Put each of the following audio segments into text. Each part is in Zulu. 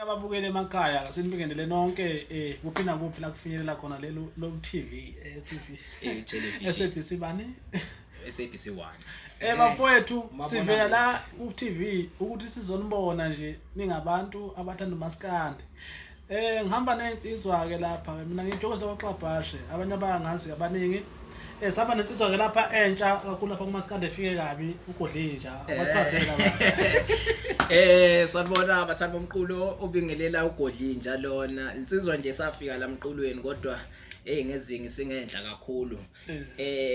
Ababukele emakhaya sinibingelele nonke kuphi na kuphi la kufinyelela khona lelo TV TV television SABC bani SABC 1 bafowethu sivela la ku TV ukuthi sizonibona nje ningabantu abathanda umaskandi ngihamba nensizwa ke lapha mina ngithokoza kwaXabhashe abanye abangazi abaningi saba nensizwa ke lapha entsha kakhulu lapha kumaskandi efike kabi ugodlinja abathazela sabona abathanda bomqulo obingelela ugodlinja lona insizwa nje safika la mqulweni kodwa ngezingi singenhla kakhulu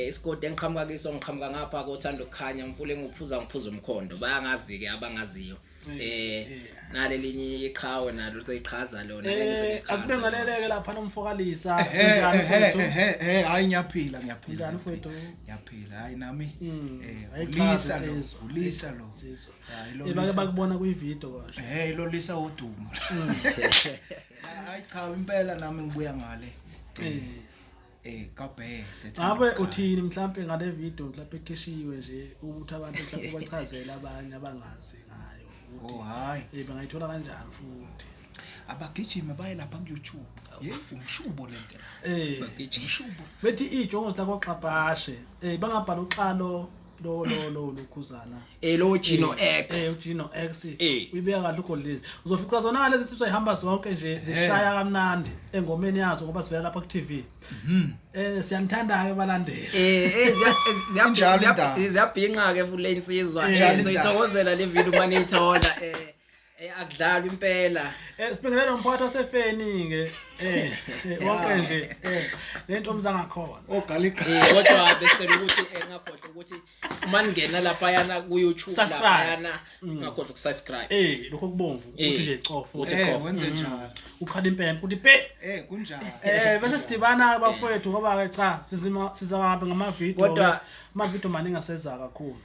isigodi engiqhamuka kiso ngiqhamuka ngapha kothanda ukukhanya mfule ngiphuza umkhondo bayangazi ke abangaziyo nalelinye iqhawe nalo seyiqhaza lona asibengaleleke lapha nomfokalisa hayi ngiyaphila mfowethu ngiyaphila hayi nami ulisa lo hayi lo bakubona kuyivideo kwasho lo lisa udumo hayi cha impela nami ngibuya ngale kabhe sethi ngabe uthini mhlambe ngale video mhlambe ekhishiwe nje ukuthi abantu mhlambe bachazela abanye abangazi ngayo hayi bangayithola kanjani futhi abagijima baye lapha ku YouTube umshubo lento bagijima umshubo bethi ijongo zakwaXabhashe bangabhala uxalo lo lokhuzana lo Gino X Gino X uyibeka kahle ugodlinja uzofica zona lezi sizwe ihamba zonke nje zishaya kamnandi engomeni yazo ngoba sivela lapha ku TV siyanithandayo balandeli ziyabhinqa ke futhi lensizwa ngizithokozela le video maniyithola akudlalwa impela sibingelele umphathi wasefeni ke wonke nje lento omzangakhona ogalika kodwa besicela ukuthi ngakhohle ukuthi uma ningena lapha yana ku YouTube lapha yana ngakhohle ukusubscribe lokho kubomvu ukuthi nje cofa wenze njalo ukhala impempe uthi pe kunjalo bese sidibana abafowethu ngoba ke cha sizahamba ngamavideo kodwa amavideo maningi aseza kakhulu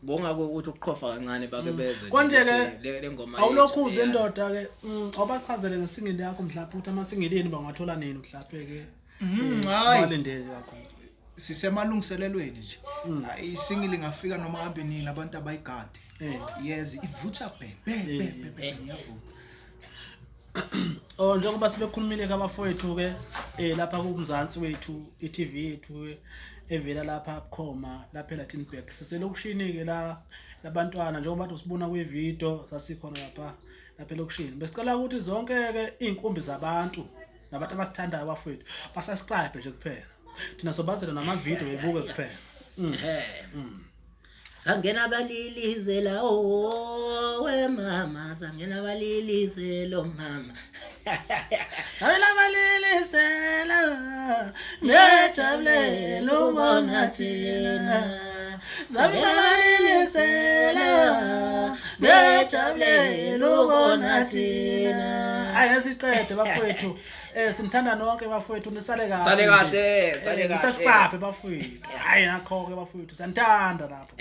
bonga ukuthi ukuqhofa kancane bake bezwe konje le ngoma awulokhuze indoda ke awubachazele ngesingili yakho mhlawumbe ukuthi amasingilini bangathola nini mhlawumbe ke hayi balindele kakhulu sisemalungiselelweni nje isingili ngafika noma ngabe nini abantu abayigade yes ivutha bebe yavutha njengoba sibekhulumile kabafowethu ke lapha kuMzansi wethu iTV yethu evela lapha Bukhoma lapha eLattenburg siselokushini ke la labantwana njengoba bathi usibona kwivideo sasikhona lapha elokushini besicela ukuthi zonke ke inkumbi zabantu nabantu abasithandayo abafowethu basubscribe nje kuphela thina sobazela namavideo ebuke kuphela sangena balilizela we mama sangena balilizela mama Awela balilizela nejabule lubona thina Zabisa balilizela nejabule lubona thina ayasiqede bafowethu simthanda nonke bafowethu nisale kahle sale kahle subscribe bafowethu hayi nakho ke bafowethu santhanda lapho